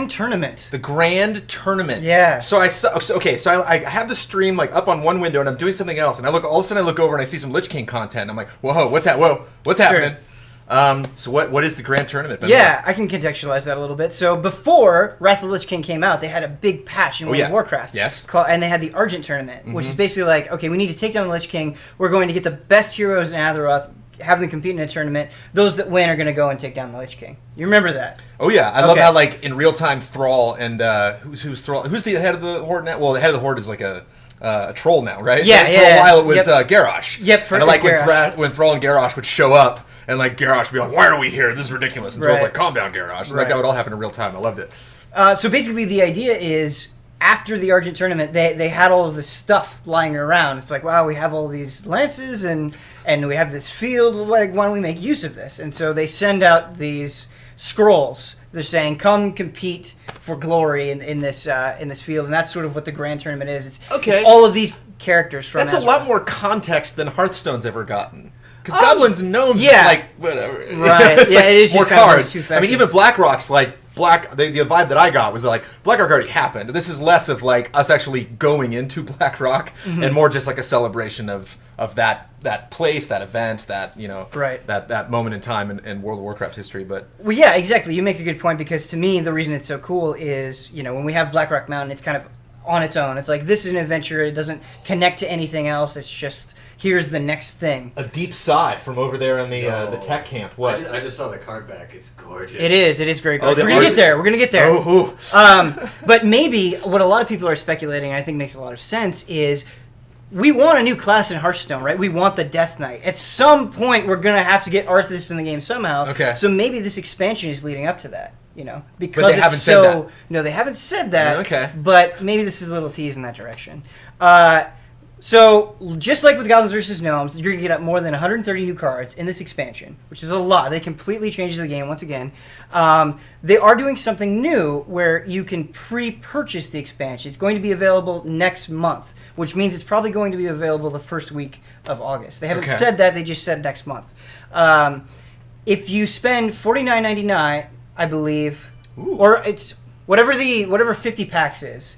Grand Tournament. The Grand Tournament. Yeah. So I saw. So I have the stream like up on one window, and I'm doing something else, and all of a sudden I look over and I see some Lich King content, and I'm like, whoa, what's happening? So what is the Grand Tournament? Yeah, I can contextualize that a little bit. So before Wrath of the Lich King came out, they had a big patch in World of Warcraft. Yes. And they had the Argent Tournament, which is basically like, okay, we need to take down the Lich King. We're going to get the best heroes in Azeroth, have them compete in a tournament. Those that win are going to go and take down the Lich King. You remember that? Oh yeah, I love how like in real time Thrall and who's Thrall? Who's the head of the Horde now? Well, the head of the Horde is like a troll now, right? Yeah, For a while it was Garrosh. Yep. And I like when Thrall and Garrosh would show up. And like Garrosh would be like, "Why are we here? This is ridiculous." And Thrall's like, "Calm down, Garrosh." And like that would all happen in real time. I loved it. So basically, the idea is after the Argent Tournament, they had all of this stuff lying around. It's like, wow, we have all these lances and we have this field. Well, like, why don't we make use of this? And so they send out these scrolls. They're saying, "Come compete for glory in this field," and that's sort of what the Grand Tournament is. It's all of these characters from. That's Azeroth. a lot more context than Hearthstone's ever gotten. Because goblins and gnomes is like, whatever. Right. It's it is more just cards. cards. I mean, even Blackrock's like, the vibe that I got was like, Blackrock already happened. This is less of like us actually going into Blackrock and more just like a celebration of that place, that event, that, that moment in time in World of Warcraft history. But well, yeah, exactly. You make a good point because to me, the reason it's so cool is, when we have Blackrock Mountain, it's kind of on its own. It's like, this is an adventure. It doesn't connect to anything else. It's just, here's the next thing. A deep sigh from over there in the tech camp. What? I just saw the card back. It's gorgeous. It is very gorgeous. We're going to get there. But maybe what a lot of people are speculating, and I think makes a lot of sense, is we want a new class in Hearthstone, right? We want the Death Knight. At some point, we're going to have to get Arthas in the game somehow. Okay. So maybe this expansion is leading up to that. Because but they haven't said that. No, they haven't said that. Okay. But maybe this is a little tease in that direction. So, just like with Goblins vs. Gnomes, you're going to get up more than 130 new cards in this expansion, which is a lot. They completely change the game once again. They are doing something new where you can pre-purchase the expansion. It's going to be available next month, which means it's probably going to be available the first week of August. They haven't said that. They just said next month. If you spend $49.99, I believe, or it's whatever 50 packs is,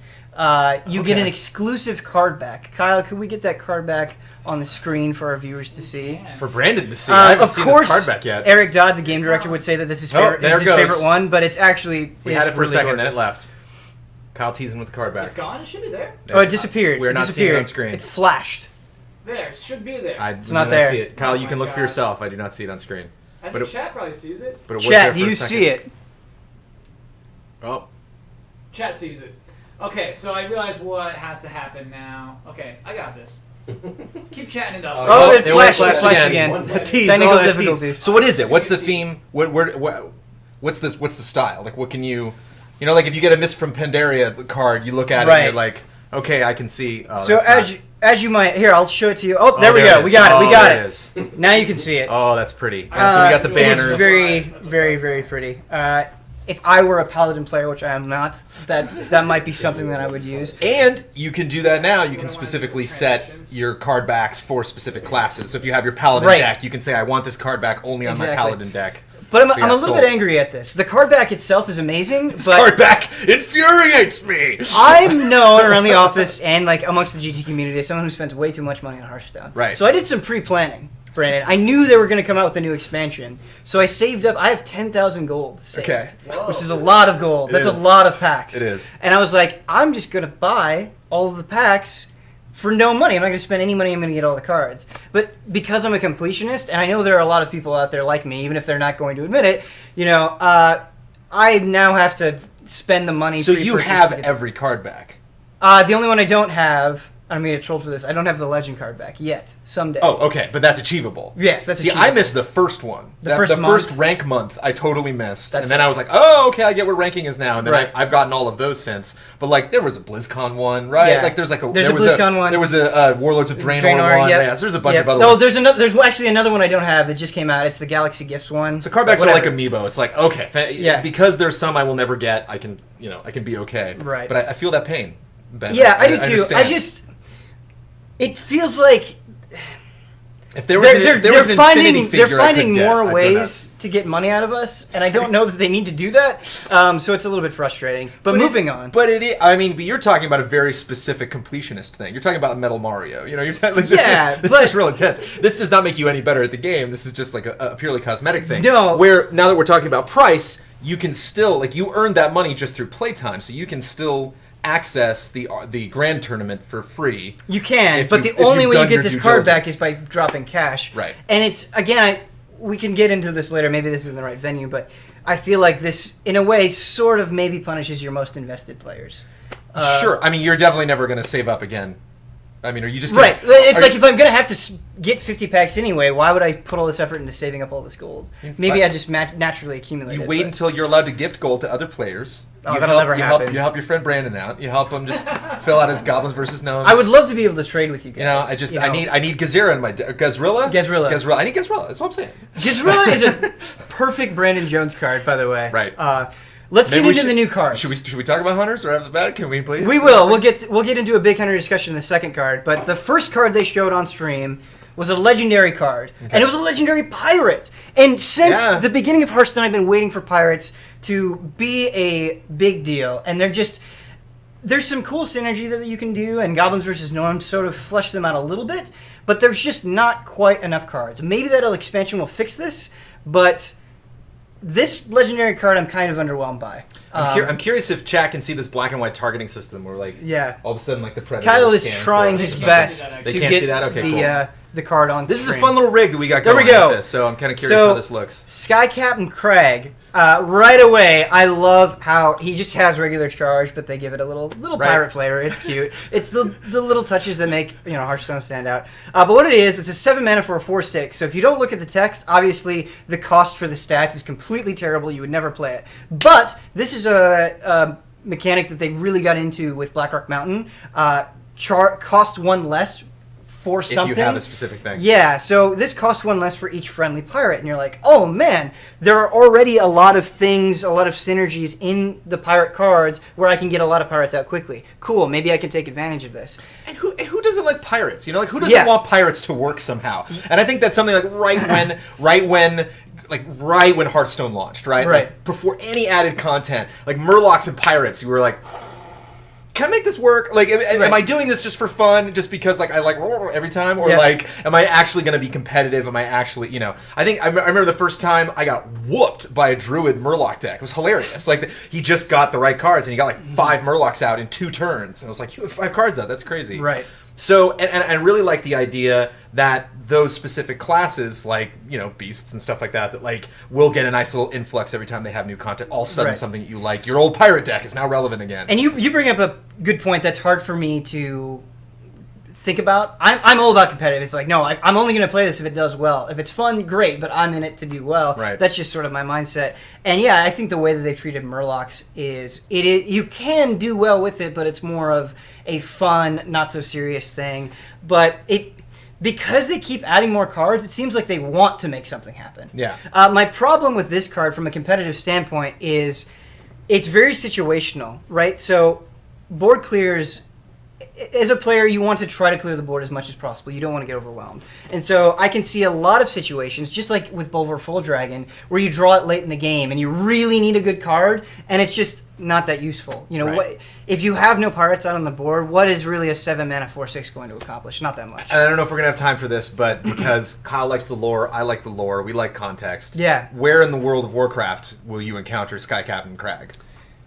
you get an exclusive card back. Kyle, could we get that card back on the screen for our viewers to see? For Brandon to see. I haven't seen this card back yet. Eric Dodd, the game director, would say that this is his favorite one, but it's actually we had it for really a second, gorgeous. then it left. Kyle teasing with the card back. It's gone? It should be there. Oh, it disappeared. We're not seeing it on screen. It flashed. There, it should be there. It's not there. See it. Kyle, you can look for yourself. I do not see it on screen. I think chat probably sees it. But Chat, do you see it? Oh. Chat sees it. Okay, so I realize what has to happen now. Okay, I got this. Keep chatting it up. It flashed again. Technical difficulties. So what is it? What's the theme? What's the style? Like, what can you... like if you get a Mist from Pandaria card, you look at it and you're like, okay, I can see... so as you might... Here, I'll show it to you. Oh, there we go. We got it. Now you can see it. Oh, that's pretty. And so we got the banners. It is very, very, very pretty. If I were a Paladin player, which I am not, that might be something that I would use. And you can do that now. You can specifically set your card backs for specific classes. So if you have your Paladin deck, you can say, I want this card back only on my Paladin deck. But I'm a little bit angry at this. The card back itself is amazing. This card back infuriates me! I'm known around the office and amongst the GT community as someone who spends way too much money on Hearthstone. Right. So I did some pre-planning. Brandon, I knew they were going to come out with a new expansion, so I saved up. I have 10,000 gold saved, which is a lot of gold. That's a lot of packs. It is. And I was like, I'm just going to buy all of the packs for no money. I'm not going to spend any money. I'm going to get all the cards. But because I'm a completionist, and I know there are a lot of people out there like me, even if they're not going to admit it, I now have to spend the money. So you have every card back? The only one I don't have... I'm going to get trolled for this. I don't have the legend card back yet. Someday. Oh, okay. But that's achievable. Yes, that's achievable. I missed the first one. The first rank month, I totally missed. That's and then I was like, oh, okay, I get what ranking is now. And then I've gotten all of those since. But, there was a BlizzCon one, right? Yeah. There's a BlizzCon one. There was a Warlords of Draenor one. Yep. Yeah, so there's a bunch of other ones. There's actually another one I don't have that just came out. It's the Galaxy Gifts one. So card backs are like amiibo. It's like, okay, because there's some I will never get, I can be okay. Right. But I feel that pain, Ben. Yeah, I do too. Understand. It feels like If there was, an Infinity figure, they're finding more I'd go ways nuts. to get money out of us, and I don't know that they need to do that. So it's a little bit frustrating. But moving on. But but you're talking about a very specific completionist thing. You're talking about Metal Mario. You're talking like this is real intense. This does not make you any better at the game. This is just like a purely cosmetic thing. No. Where now that we're talking about price, you can still you earned that money just through playtime, so you can still access the grand tournament for free. You can, but the only way you get this card back is by dropping cash. Right. And it's, again, we can get into this later. Maybe this isn't the right venue, but I feel like this, in a way, sort of maybe punishes your most invested players. Sure. You're definitely never going to save up again. Are you just right? It's like if I'm gonna have to get 50 packs anyway, why would I put all this effort into saving up all this gold? Maybe I just naturally accumulate. You wait until you're allowed to gift gold to other players. That'll never happen. You help your friend Brandon out. You help him just fill out his goblins versus gnomes. I would love to be able to trade with you guys. I need Gazira in my Gazrilla. I need Gazrilla. That's what I'm saying. Gazrilla is a perfect Brandon Jones card, by the way. Right. Let's get into the new cards. Should we talk about hunters right off the bat? Can we please? We will. We'll get into a big hunter discussion in the second card. But the first card they showed on stream was a legendary card, and it was a legendary pirate. And since the beginning of Hearthstone, I've been waiting for pirates to be a big deal, and there's some cool synergy that you can do, and goblins versus gnomes sort of flesh them out a little bit. But there's just not quite enough cards. Maybe that expansion will fix this, but this legendary card I'm kind of underwhelmed by. I'm curious if chat can see this black and white targeting system where all of a sudden the predator. Kyle is trying his best to get the card on. This stream. is a fun little rig that we got going with this, so I'm kind of curious how this looks. Sky Captain Crag, right away, I love how he just has regular charge, but they give it a little pirate flavor. It's cute. It's the little touches that make Hearthstone stand out. But what it is, it's a 7 mana for a 4/6. So if you don't look at the text, obviously the cost for the stats is completely terrible. You would never play it. But this is a mechanic that they really got into with Blackrock Mountain. Cost 1 less for something. If you have a specific thing. Yeah, so this costs 1 less for each friendly pirate, and you're like, oh man, there are already a lot of things, a lot of synergies in the pirate cards where I can get a lot of pirates out quickly. Cool, maybe I can take advantage of this. And who doesn't like pirates? Who doesn't want pirates to work somehow? And I think that's something like right when Hearthstone launched, right? Like before any added content, like Murlocs and pirates, you were like, can I make this work? Am I doing this just for fun, just because I like every time, or am I actually going to be competitive? Am I actually, I think I remember the first time I got whooped by a Druid Murloc deck. It was hilarious. He just got the right cards, and he got 5 Murlocs out in 2 turns. And I was like, you have 5 cards out. That's crazy. Right. So, and I really like the idea that those specific classes, beasts and stuff like that, will get a nice little influx every time they have new content. All of a sudden, something that you like, your old pirate deck is now relevant again. And you bring up a good point that's hard for me to think about. I'm all about competitive. It's like, no, I'm only going to play this if it does well. If it's fun, great, but I'm in it to do well. Right. That's just sort of my mindset. And yeah, I think the way that they've treated Murlocs is you can do well with it, but it's more of a fun, not so serious thing. But because they keep adding more cards, it seems like they want to make something happen. Yeah. My problem with this card from a competitive standpoint is it's very situational, right? So board clears, as a player, you want to try to clear the board as much as possible. You don't want to get overwhelmed. And so I can see a lot of situations, just like with Bulver Full Dragon, where you draw it late in the game and you really need a good card, and it's just not that useful. If you have no pirates out on the board, what is really a 7 mana 4/6 going to accomplish? Not that much. And I don't know if we're going to have time for this, but because Kyle likes the lore, I like the lore, we like context. Yeah. Where in the World of Warcraft will you encounter Sky Captain Crag?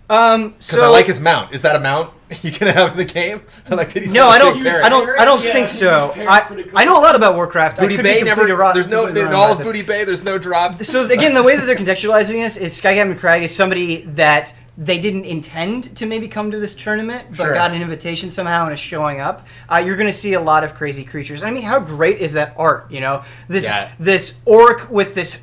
Because I like his mount. Is that a mount you can have in the game? No, I don't think so. I know a lot about Warcraft. Booty Bay never. There's no in all of Booty Bay. There's no drop. So again, the way that they're contextualizing this is Sky Captain Crag is somebody that they didn't intend to maybe come to this tournament, but got an invitation somehow and is showing up. You're going to see a lot of crazy creatures. I mean, how great is that art? This orc with this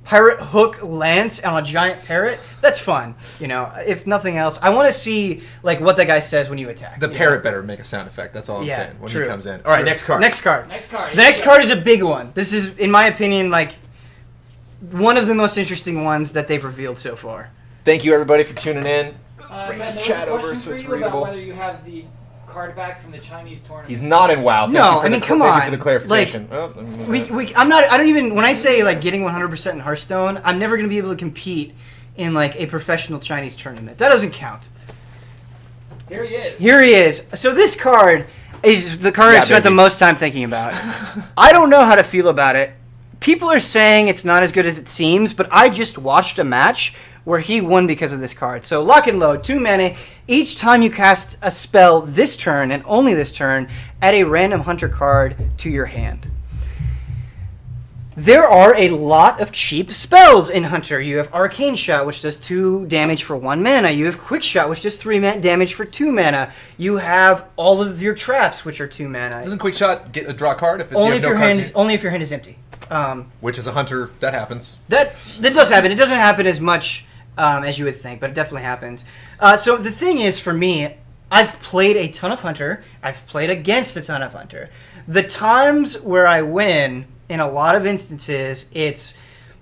pirate hook lance on a giant parrot. That's fun. If nothing else, I want to see what the guy says when you attack. The parrot better make a sound effect. That's all I'm saying when he comes in. All right, next card. Next card. The next card is a big one. This is, in my opinion, one of the most interesting ones that they've revealed so far. Thank you everybody for tuning in. Bring this chat over so it's readable. whether you have the card back from the Chinese tournament. He's not in WoW. Thank No, you for I mean, the, come thank you on. for the clarification. I don't even, when I say like getting 100% in Hearthstone, I'm never going to be able to compete in like a professional Chinese tournament. That doesn't count. Here he is. Here he is. So this card is the card I spent the most time thinking about. I don't know how to feel about it. People are saying it's not as good as it seems, but I just watched a match where he won because of this card. So Lock and Load, 2 mana. Each time you cast a spell this turn, and only this turn, add a random hunter card to your hand. There are a lot of cheap spells in Hunter. You have Arcane Shot, which does 2 damage for 1 mana. You have Quick Shot, which does 3 damage for 2 mana. You have all of your traps, which are 2 mana. Doesn't Quick Shot get a draw card if Only you if have your no hand cards? is only if your hand is empty. Which is a hunter, that happens. That does happen. It doesn't happen as much as you would think, but it definitely happens. So the thing is, for me, I've played a ton of Hunter. I've played against a ton of Hunter. The times where I win, in a lot of instances, it's,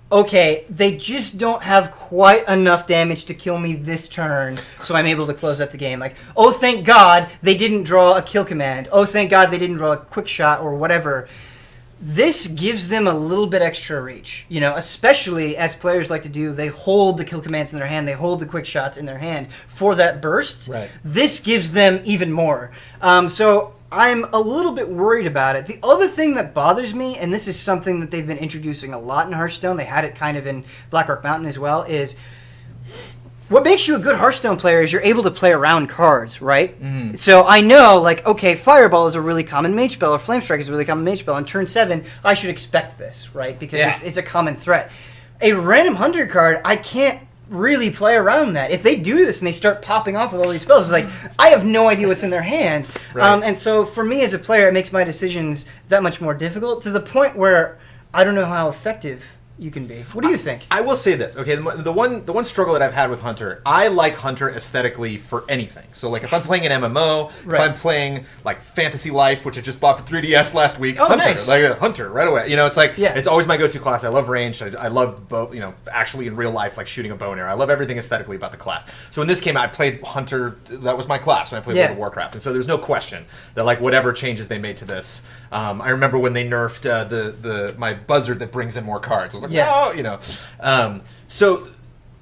okay, they just don't have quite enough damage to kill me this turn, so I'm able to close out the game. Like, oh, thank God they didn't draw a kill command. Oh, thank God they didn't draw a quick shot or whatever. This gives them a little bit extra reach, you know, especially as players like to do. They hold the kill commands in their hand. They hold the quick shots in their hand for that burst. Right. This gives them even more. So I'm a little bit worried about it. The other thing that bothers me, and this is something that they've been introducing a lot in Hearthstone, they had it kind of in Blackrock Mountain as well, is what makes you a good Hearthstone player is you're able to play around cards, right? Mm-hmm. So I know, like, okay, Fireball is a really common mage spell, or Flame Strike is a really common mage spell. On turn 7, I should expect this, right? Because it's a common threat. A random Hunter card, I can't really play around that. If they do this and they start popping off with all these spells, it's like, I have no idea what's in their hand. Right. And so for me as a player, it makes my decisions that much more difficult, to the point where I don't know how effective you can be. What do you think? I will say this. Okay, the one struggle that I've had with Hunter, I like Hunter aesthetically for anything. So like if I'm playing an MMO, right. if I'm playing like Fantasy Life, which I just bought for 3DS last week, oh, Hunter, nice. like a Hunter right away. You know, it's like it's always my go-to class. I love ranged. I love both. You know, actually in real life, like shooting a bow and arrow. I love everything aesthetically about the class. So when this came out, I played Hunter. That was my class when I played World of Warcraft, and so there's no question that like whatever changes they made to this. I remember when they nerfed my buzzard that brings in more cards. I was like, oh, you know. So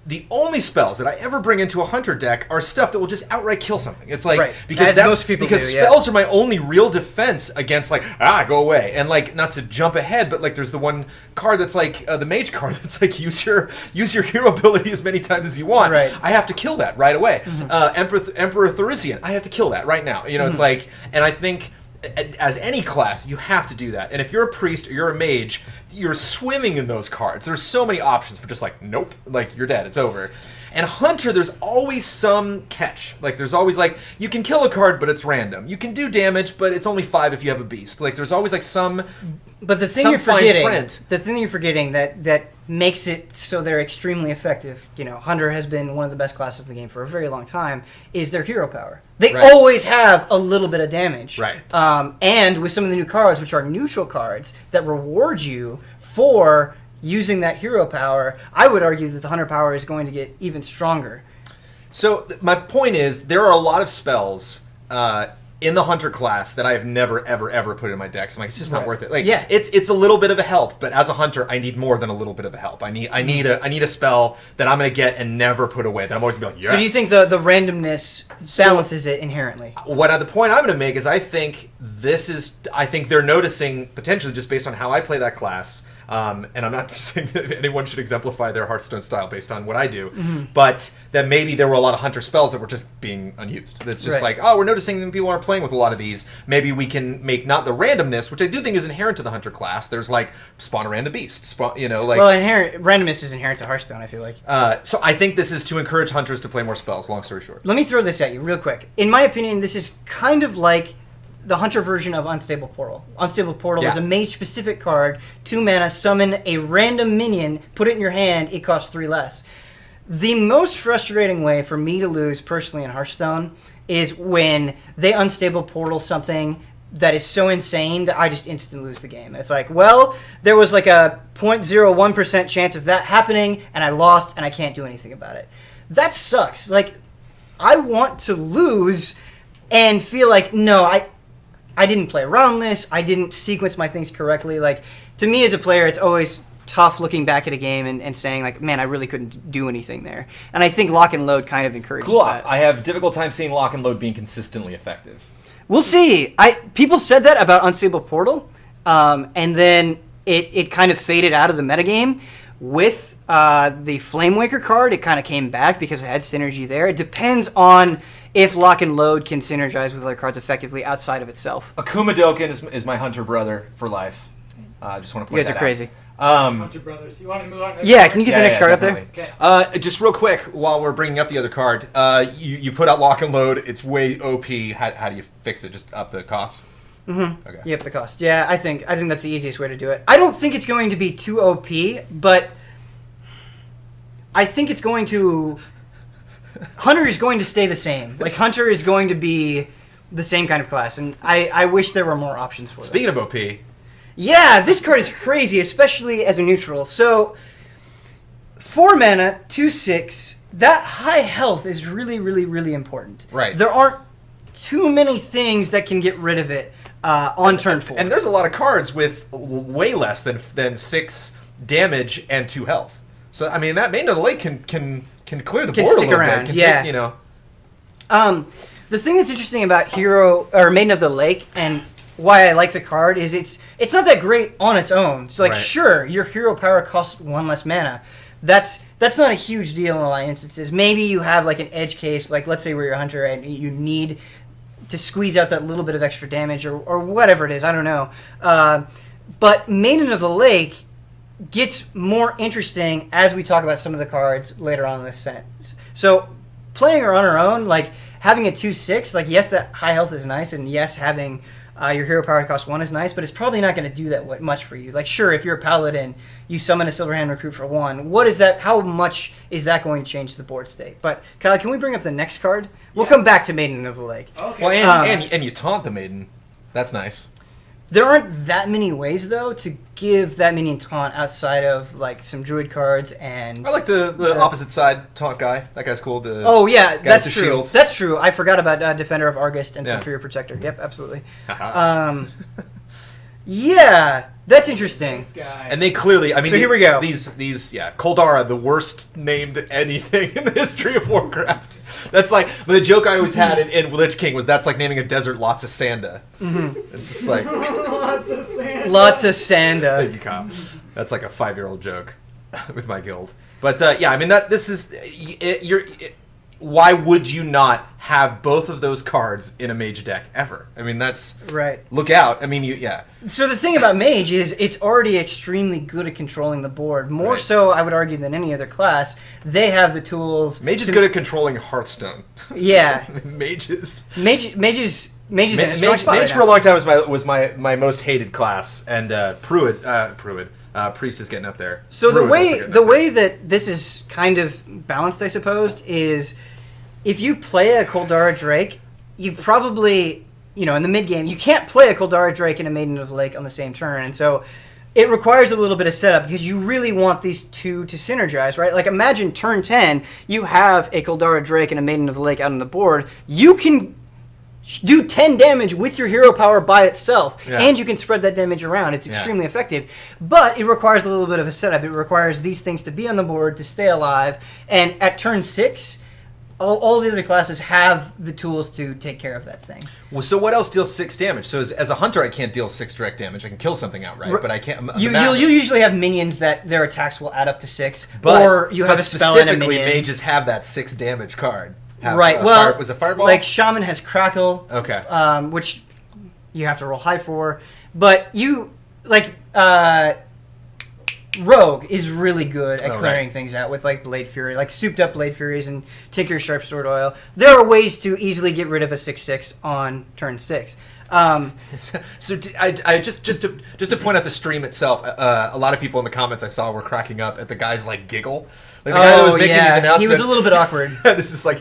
the only spells that I ever bring into a Hunter deck are stuff that will just outright kill something. It's like because most people do, spells are my only real defense against like go away, and like not to jump ahead, but like there's the one card that's like the mage card that's like use your hero ability as many times as you want. Right. I have to kill that right away. Mm-hmm. Emperor Thurisian, I have to kill that right now. You know, Mm-hmm. it's like, and I think, as any class, you have to do that. And if you're a priest or you're a mage, you're swimming in those cards. There's so many options for just like, nope, like you're dead, it's over. And Hunter, there's always some catch. Like there's always like, you can kill a card, but it's random. You can do damage, but it's only 5 if you have a beast. Like there's always like some. But the thing you're forgetting, that makes it so they're extremely effective, you know, Hunter has been one of the best classes in the game for a very long time, is their hero power. They always have a little bit of damage. Right. And with some of the new cards, which are neutral cards, that reward you for using that hero power, I would argue that the Hunter power is going to get even stronger. So my point is, there are a lot of spells in the Hunter class that I have never, ever, ever put in my decks. I'm like, it's just not worth it. Like, it's a little bit of a help, but as a Hunter, I need more than a little bit of a help. I need a spell that I'm going to get and never put away. That I'm always going to be like, yes. So do you think the randomness balances it inherently? The point I'm going to make is I think they're noticing, potentially just based on how I play that class, and I'm not saying that anyone should exemplify their Hearthstone style based on what I do, but that maybe there were a lot of Hunter spells that were just being unused. It's just like, we're noticing that people aren't playing with a lot of these. Maybe we can make not the randomness, which I do think is inherent to the Hunter class. There's like spawn a random beast, randomness is inherent to Hearthstone, I feel like. So I think this is to encourage Hunters to play more spells, long story short. Let me throw this at you real quick. In my opinion, this is kind of like the Hunter version of Unstable Portal. Unstable Portal is a mage-specific card, 2 mana, summon a random minion, put it in your hand, it costs 3 less. The most frustrating way for me to lose personally in Hearthstone is when they Unstable Portal something that is so insane that I just instantly lose the game. And it's like, well, there was like a 0.01% chance of that happening, and I lost, and I can't do anything about it. That sucks. Like, I want to lose and feel like, no, I didn't play around this. I didn't sequence my things correctly. Like, to me as a player, it's always tough looking back at a game and saying, like, man, I really couldn't do anything there. And I think lock and load kind of encourages Cool that. off. I have difficult time seeing lock and load being consistently effective. We'll see. People said that about Unstable Portal, and then it kind of faded out of the metagame. With the Flamewaker card, it kind of came back because it had synergy there. It depends on if lock and load can synergize with other cards effectively outside of itself. Akuma Doken is my hunter brother for life. Just want to point You guys that are crazy. Bunch of brothers. You want to move on? Yeah, can you get the next card up there? Okay. Just real quick, while we're bringing up the other card, you put out lock and load. It's way OP. How do you fix it? Just up the cost? Mm-hmm. Okay. Yep, the cost. Yeah, I think that's the easiest way to do it. I don't think it's going to be too OP, but I think it's going to... Hunter is going to stay the same. Like, Hunter is going to be the same kind of class, and I wish there were more options for it. Speaking of OP... Yeah, this card is crazy, especially as a neutral. So, 4 mana, 2/6, that high health is really, really, really important. Right. There aren't too many things that can get rid of it on turn 4. And there's a lot of cards with way less than 6 damage and 2 health. So, I mean, that Maiden of the Lake can clear the board stick a little around, bit. Can yeah. Take, The thing that's interesting about Maiden of the Lake and why I like the card is it's not that great on its own. So, like, Right. sure, your hero power costs 1 less mana. That's not a huge deal in a lot of instances. Maybe you have, like, an edge case, like, let's say where you're a hunter and you need to squeeze out that little bit of extra damage or whatever it is. I don't know. But Maiden of the Lake gets more interesting as we talk about some of the cards later on in this sentence. So playing her on her own, like having a 2/6, like yes, that high health is nice, and yes, having your hero power cost 1 is nice, but it's probably not going to do that much for you. Like sure, if you're a paladin, you summon a Silverhand Recruit for 1. What is that? How much is that going to change the board state? But Kyle, can we bring up the next card? We'll come back to Maiden of the Lake. Okay. Well, and you taunt the Maiden. That's nice. There aren't that many ways, though, to give that minion taunt outside of, like, some druid cards and... I like the opposite side taunt guy. That guy's cool. Oh, yeah, that's with the true. shield. That's true. I forgot about Defender of Argust and Yeah. Superior Protector. Yep, absolutely. Yeah, that's interesting. This guy. And they clearly, I mean, So here we go. These, Koldara, the worst named anything in the history of Warcraft. That's like the joke I always had in Lich King was that's like naming a desert lots of Sanda. Mm-hmm. It's just like Lots of sand. Lots of Sanda. thank you, Kyle. That's like a 5-year-old joke with my guild. But yeah, I mean why would you not have both of those cards in a mage deck ever? I mean, that's Right. Look out. I mean, So the thing about Mage is it's already extremely good at controlling the board. More Right. so, I would argue, than any other class. They have the tools. Mage is good at controlling Hearthstone. Yeah. Mages. Mage is in a strong spot Mage right for now. a long time was my most hated class, and Priest is getting up there. So Druid's also getting up way that this is kind of balanced, I suppose, is if you play a Koldara Drake, you probably, in the mid game, you can't play a Koldara Drake and a Maiden of the Lake on the same turn, and so it requires a little bit of setup because you really want these two to synergize, right? Like imagine turn 10, you have a Koldara Drake and a Maiden of the Lake out on the board. You can do 10 damage with your hero power by itself, Yeah. and you can spread that damage around. It's extremely effective, but it requires a little bit of a setup. It requires these things to be on the board to stay alive, and at turn 6, all the other classes have the tools to take care of that thing. Well, so what else deals 6 damage? So as a hunter, I can't deal 6 direct damage. I can kill something outright, but I can't. You'll usually have minions that their attacks will add up to 6, but, or you have but a spell and a specifically, minion. mages have that 6 damage card. Right. Was it Fireball? Like Shaman has Crackle. Okay. Which you have to roll high for, but Rogue is really good at clearing things out with like Blade Fury, like souped up Blade Furies and Tinker's Sharp Sword Oil. There are ways to easily get rid of a 6/6 on turn 6. So I just to point out the stream itself, a lot of people in the comments I saw were cracking up at the guy's like giggle. Like the guy that was making these announcements. He was a little bit awkward. This is like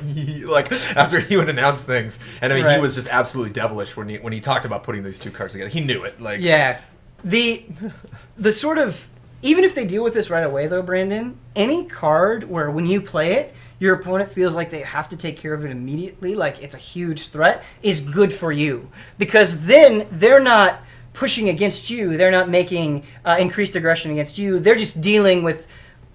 after he would announce things, and I mean he Right. was just absolutely devilish when he talked about putting these two cards together. He knew it. Like Yeah. The sort of, even if they deal with this right away though, Brandon, any card where when you play it, your opponent feels like they have to take care of it immediately, like it's a huge threat, is good for you. Because then they're not pushing against you. They're not making increased aggression against you. They're just dealing with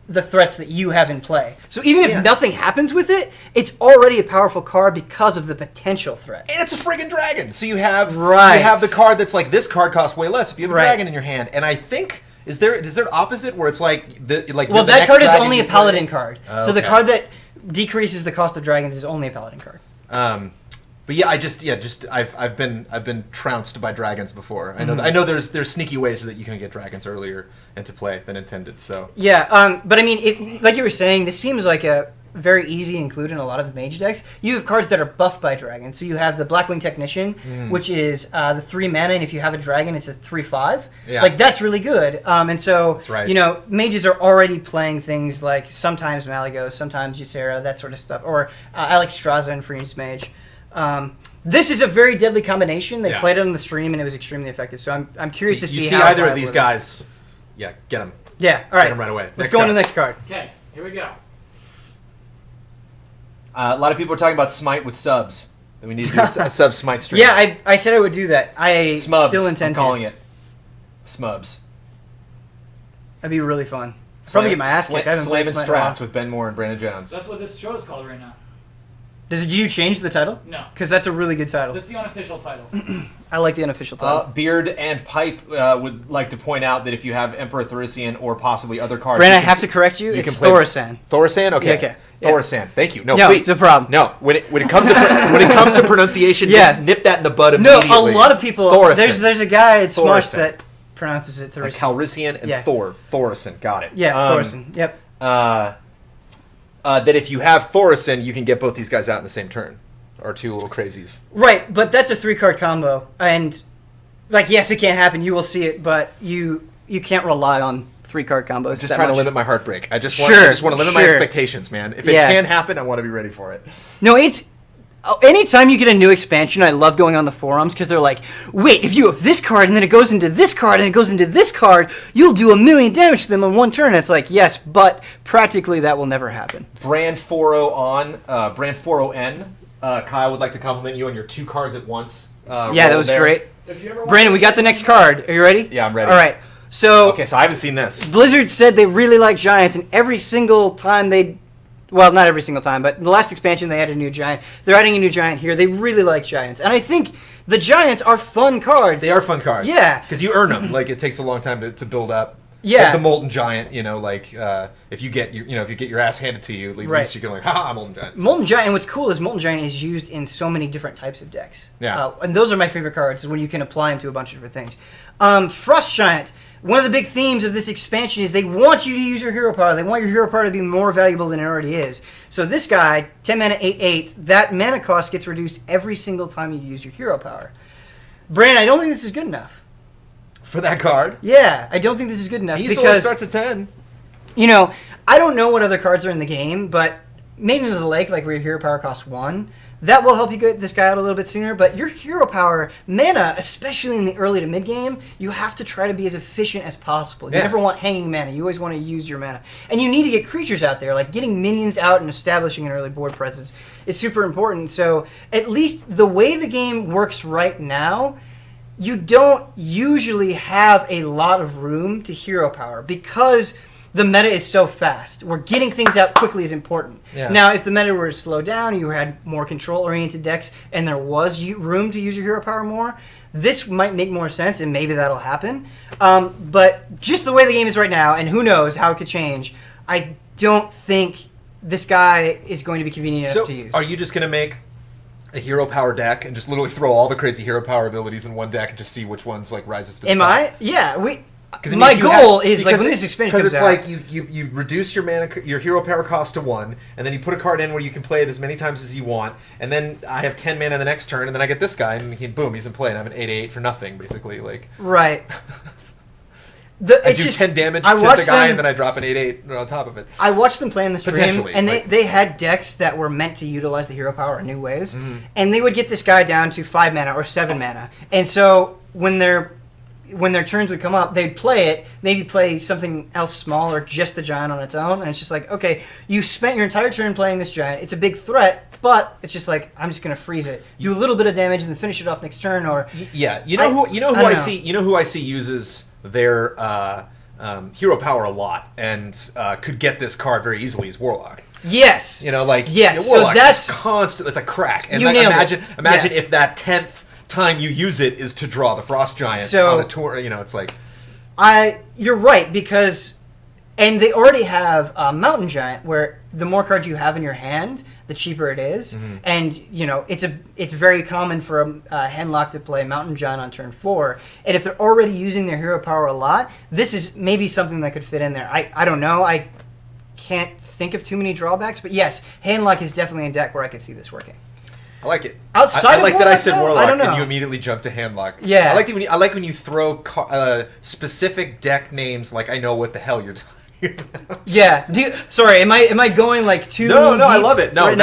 the threats that you have in play. So even if nothing happens with it, it's already a powerful card because of the potential threat. And it's a friggin' dragon. So you have the card that's like, this card costs way less if you have a dragon in your hand. And I think is there an opposite where it's like well, that card is only a paladin card. So the card that decreases the cost of dragons is only a paladin card. But yeah, I've been trounced by dragons before. I know there's sneaky ways that you can get dragons earlier into play than intended. So yeah, but I mean, like you were saying, this seems like a very easy include in a lot of mage decks. You have cards that are buffed by dragons. So you have the Blackwing Technician, which is the 3 mana, and if you have a dragon, it's a 3/5. Yeah. Like that's really good. And so that's right. You know, mages are already playing things like sometimes Malygos, sometimes Ysera, that sort of stuff, or Alex Straza and Freem's Mage. This is a very deadly combination. They played it on the stream, and it was extremely effective. So I'm curious to see you see how either of these guys. Yeah, get them. Yeah, all right. Get them right away. Let's go on to the next card. Okay, here we go. A lot of people are talking about Smite with subs. That we need to do A sub Smite stream. Yeah, I said I would do that. I Smubs, still intend I'm calling to. it. Smubs. That'd be really fun. I'll probably get my ass kicked. I haven't played Slamming Smite in a while. strats with Ben Moore and Brandon Jones. That's what this show is called right now. Did you change the title? No. Because that's a really good title. That's the unofficial title. I like the unofficial title. Beard and Pipe would like to point out that if you have Emperor Thorician or possibly other cards... Brandon, I have to correct you. It's Thoricen. Thoricen? Okay. Yeah, okay. Thoricen. Thank you. No, it's a problem. No, when it comes to pronunciation, nip that in the bud No, immediately. a lot of people... Thoricen. There's a guy at Smarts Thoricen. that pronounces it Thoricen. Like Calrissian and Thoricen. Got it. Yeah, Thoricen. Yep. That if you have Thoricen, you can get both these guys out in the same turn. Or two little crazies. Right, but that's a 3-card combo. And, like, yes, it can't happen. You will see it, but you can't rely on 3-card combos. I'm just trying to limit my heartbreak. I just want to limit my Sure. expectations, man. If it can happen, I want to be ready for it. No, it's... Anytime you get a new expansion, I love going on the forums because they're like, wait, if you have this card and then it goes into this card and it goes into this card, you'll do 1,000,000 damage to them in one turn. And it's like, yes, but practically that will never happen. Brand 40N. Kyle would like to compliment you on your 2 cards at once. Yeah, that was great. If you ever Brandon, we got the next card. Are you ready? Yeah, I'm ready. All right. So Okay, so I haven't seen this. Blizzard said they really like giants, and every single time well, not every single time, but the last expansion they added a new giant. They're adding a new giant here. They really like giants. And I think the giants are fun cards. They are fun cards. Yeah. Because you earn them. Like, it takes a long time to build up. Yeah. Like the Molten Giant, if you get your ass handed to you, at least Right. you can haha, Molten Giant. Molten Giant, and what's cool is Molten Giant is used in so many different types of decks. Yeah. And those are my favorite cards, when you can apply them to a bunch of different things. Frost Giant, one of the big themes of this expansion is they want you to use your hero power. They want your hero power to be more valuable than it already is. So this guy, 10 mana, 8/8, that mana cost gets reduced every single time you use your hero power. Brandon, I don't think this is good enough. For that card? Yeah, I don't think this is good enough. He because only starts at 10. I don't know what other cards are in the game, but Maiden of the Lake, like where your hero power costs 1, that will help you get this guy out a little bit sooner. But your hero power, mana, especially in the early to mid game, you have to try to be as efficient as possible. You never want hanging mana. You always want to use your mana. And you need to get creatures out there. Like getting minions out and establishing an early board presence is super important. So at least the way the game works right now, you don't usually have a lot of room to hero power because the meta is so fast. Where getting things out quickly is important. Yeah. Now, if the meta were to slow down, you had more control-oriented decks, and there was room to use your hero power more, this might make more sense, and maybe that'll happen. But just the way the game is right now, and who knows how it could change, I don't think this guy is going to be convenient enough to use. Are you just going to make a hero power deck and just literally throw all the crazy hero power abilities in one deck and just see which ones rises to the top? Am I? Yeah. My goal is when this expansion comes out. Because it's like you reduce your hero power cost to 1, and then you put a card in where you can play it as many times as you want, and then I have 10 mana the next turn, and then I get this guy, and boom, he's in play, and I have an 8/8 for nothing, basically. Right. I do 10 damage to the guy, and then I drop an 8/8 on top of it. I watched them play in the stream, Potentially, and they had decks that were meant to utilize the hero power in new ways, and they would get this guy down to 5 mana or 7 mana. And so when they're when their turns would come up, they'd play it, maybe play something else small or just the giant on its own, and it's just like, okay, you spent your entire turn playing this giant. It's a big threat, but it's just like, I'm just gonna freeze it, do a little bit of damage, and then finish it off next turn. Or yeah, you know who I see uses their hero power a lot and could get this card very easily is Warlock. Yes, Warlock. So that's constant. It's a crack. And you nailed it. Imagine if that 10th time you use it is to draw the Frost Giant on a tour. It's like you're right, because and they already have Mountain Giant, where the more cards you have in your hand, the cheaper it is. And it's very common for a Handlock to play Mountain Giant on turn 4. And if they're already using their hero power a lot, this is maybe something that could fit in there. I don't know. I can't think of too many drawbacks, but yes, Handlock is definitely a deck where I could see this working. I like it. Outside I like of that I Warlock, said though, Warlock I don't know. and you immediately jumped to Handlock. Yeah. I like when you throw specific deck names like I know what the hell you're talking about. Yeah. Sorry, am I going like too No, deep I love it. No, right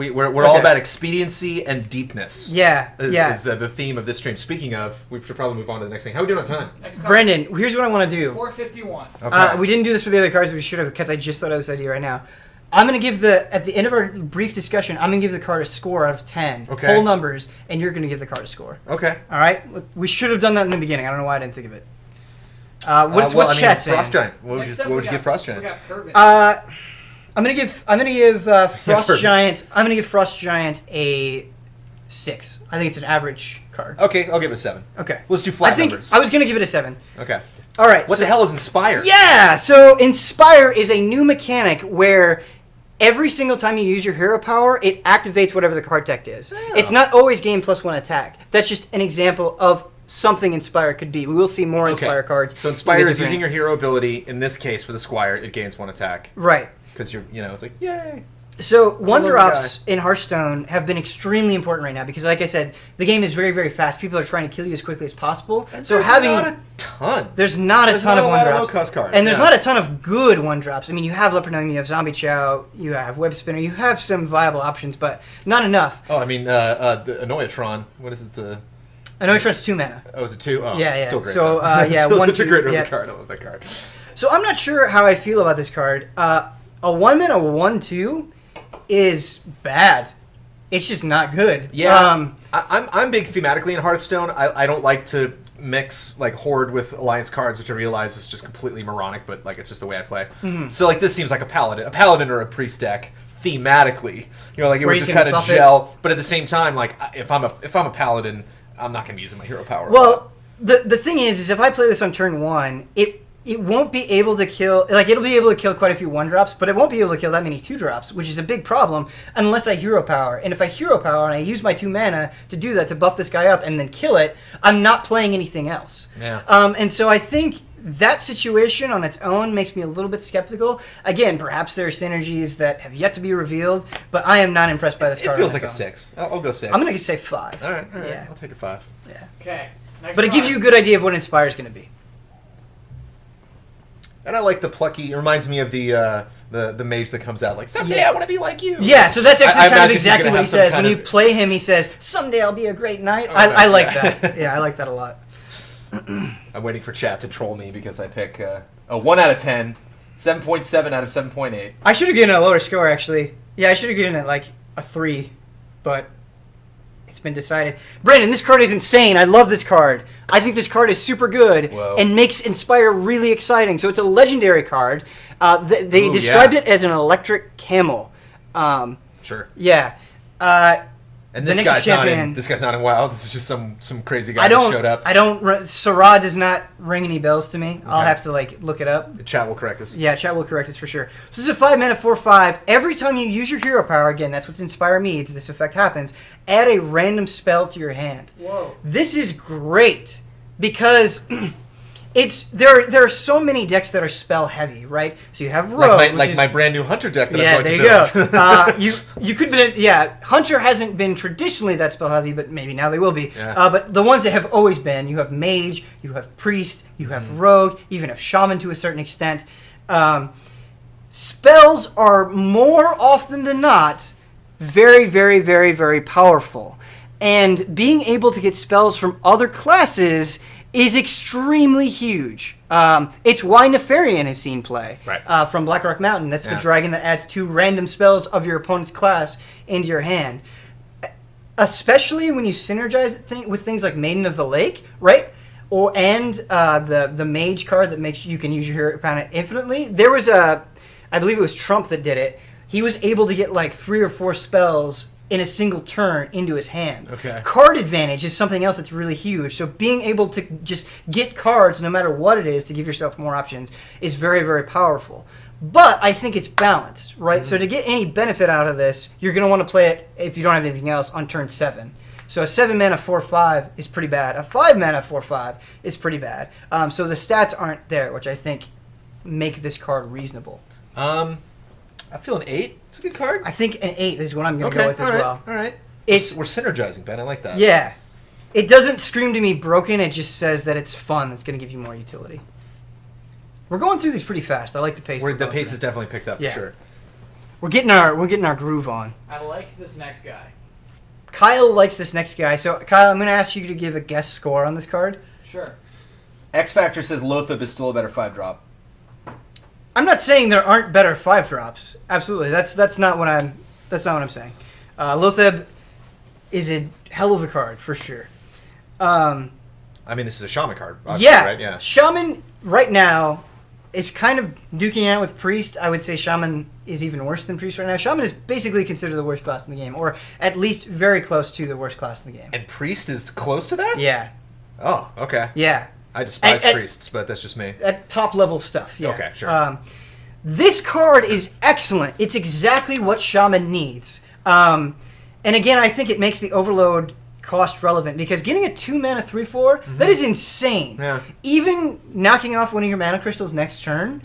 we're all about expediency and deepness. Yeah. Is the theme of this stream. Speaking of, we should probably move on to the next thing. How are we doing on time? Next card. Brandon, here's what I want to do. 451. Okay. We didn't do this for the other cards, but we should have, because I just thought of this idea right now. I'm going to give at the end of our brief discussion, I'm going to give the card a score out of 10. Okay. Whole numbers, and you're going to give the card a score. Okay. All right? We should have done that in the beginning. I don't know why I didn't think of it. What's chat saying? Frost Giant. What Next up, would you give Frost We Giant? got Pervin. I'm going to give Frost Perfect. Giant. I'm going to give Frost Giant a 6. I think it's an average card. Okay, I'll give it a 7. Okay. Let's do flat I think numbers. I was going to give it a 7. Okay. All right. What the hell is Inspire? Yeah. So Inspire is a new mechanic where every single time you use your hero power, it activates whatever the card deck is. Oh. It's not always gain +1 attack. That's just an example of something Inspire could be. We will see more Inspire cards. So Inspire is different- using your hero ability. In this case, for the Squire, it gains 1 attack. Right. Because it's like, yay. So one love the drops in Hearthstone have been extremely important right now because, like I said, the game is very, very fast. People are trying to kill you as quickly as possible. So There's having not a ton. there's not a ton not of a one lot of drops, low-cost cards, and there's yeah. not a ton of good one drops. I mean, you have Leopard Gnome, you have Zombie Chow, you have Web Spinner, you have some viable options, but not enough. Oh, I mean, the Annoyatron. What is it? I know it runs 2 mana. Oh, is it 2? Oh, Yeah. Still great. So, though. yeah, still 1, such a 2, great early yeah. card. I love that card. So I'm not sure how I feel about this card. A 1 mana 1/2 is bad. It's just not good. Yeah, I'm big thematically in Hearthstone. I don't like to mix like Horde with Alliance cards, which I realize is just completely moronic, but like it's just the way I play. Mm-hmm. So like this seems like a paladin or a priest deck thematically. Like it Where would you just can kind of buff it. gel, but at the same time, like if I'm a paladin, I'm not going to be using my hero power. Well, the thing is if I play this on turn 1, it won't be able to kill, like it'll be able to kill quite a few 1-drops, but it won't be able to kill that many 2-drops, which is a big problem unless I hero power. And if I hero power and I use my 2 mana to do that, to buff this guy up and then kill it, I'm not playing anything else. Yeah. And so I think that situation on its own makes me a little bit skeptical. Again, perhaps there are synergies that have yet to be revealed, but I am not impressed by this it card. feels on like a its own. 6. I'll go 6. I'm going to say 5. All right. Yeah. I'll take a 5. Yeah. Okay. Next But it gives card. you a good idea of what Inspire is going to be. And I like the plucky. It reminds me of the mage that comes out like someday Yeah. I want to be like you. Yeah, so that's actually I kind of imagine he's exactly gonna what he have some says. kind When you of- play him, he says, "Someday I'll be a great knight." Oh, I nice, like yeah. that. Yeah, I like that a lot. I'm waiting for chat to troll me because I pick a 1 out of 10, 7.7 out of 7.8. I should have given it a lower score, actually. Yeah, I should have given it like a 3, but it's been decided. Brandon, this card is insane. I love this card. I think this card is super good Whoa. and makes Inspire really exciting. So it's a legendary card. They Ooh, described yeah. it as an electric camel. sure. Yeah. And The this next guy's not champion- in. This guy's not in WoW. This is just some crazy guy that showed up. Sarah does not ring any bells to me. I'll Okay. have to like look it up. The chat will correct us. Yeah, chat will correct us for sure. So this is a 5 mana 4/5. Every time you use your hero power, again, that's what Inspire means. This effect happens. Add a random spell to your hand. Whoa. This is great because there are so many decks that are spell heavy, right? So you have Rogue, Like which my is, brand new Hunter deck that yeah, I'm there going you to go. build. You could be, yeah. Hunter hasn't been traditionally that spell heavy, but maybe now they will be. Yeah. But the ones that have always been, you have Mage, you have Priest, you have Mm. Rogue, you even have Shaman to a certain extent. Spells are more often than not very, very, very, very powerful, and being able to get spells from other classes is extremely huge. It's why Nefarian has seen play from Blackrock Mountain. That's the dragon that adds 2 random spells of your opponent's class into your hand. Especially when you synergize it with things like Maiden of the Lake, right? And the Mage card that makes you can use your hero planet infinitely. There was I believe it was Trump that did it. He was able to get like 3 or 4 spells in a single turn into his hand. Okay. Card advantage is something else that's really huge. So being able to just get cards no matter what it is to give yourself more options is very, very powerful. But I think it's balanced, right? Mm-hmm. So to get any benefit out of this, you're going to want to play it, if you don't have anything else, on turn 7. So a 7 mana 4/5 is pretty bad. A 5 mana 4/5 is pretty bad. So the stats aren't there, which I think make this card reasonable. I feel an 8. It's a good card. I think an 8 is what I'm going to go with as well. All right. We're synergizing, Ben. I like that. Yeah. It doesn't scream to me broken. It just says that it's fun. It's going to give you more utility. We're going through these pretty fast. I like the pace. The pace has definitely picked up for sure. We're getting our groove on. I like this next guy. Kyle likes this next guy. So Kyle, I'm going to ask you to give a guess score on this card. Sure. X Factor says Lothab is still a better 5-drop. I'm not saying there aren't better 5-drops. Absolutely, that's not what I'm saying. Lothab is a hell of a card for sure. I mean, this is a Shaman card. Yeah, right? Yeah. Shaman right now is kind of duking it out with Priest. I would say Shaman is even worse than Priest right now. Shaman is basically considered the worst class in the game, or at least very close to the worst class in the game. And Priest is close to that? Yeah. Oh, okay. Yeah. I despise priests, but that's just me. At top level stuff, yeah. Okay, sure. This card is excellent. It's exactly what Shaman needs. And again, I think it makes the Overload cost relevant because getting a 2 mana 3/4, that is insane. Yeah. Even knocking off one of your mana crystals next turn,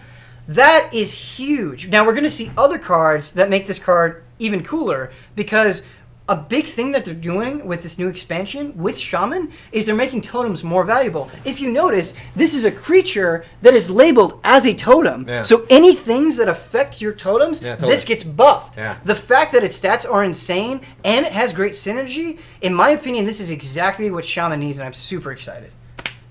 that is huge. Now we're going to see other cards that make this card even cooler because a big thing that they're doing with this new expansion with Shaman is they're making totems more valuable. If you notice, this is a creature that is labeled as a totem. Yeah. So any things that affect your totems, this gets buffed. Yeah. The fact that its stats are insane and it has great synergy, in my opinion, this is exactly what Shaman needs, and I'm super excited.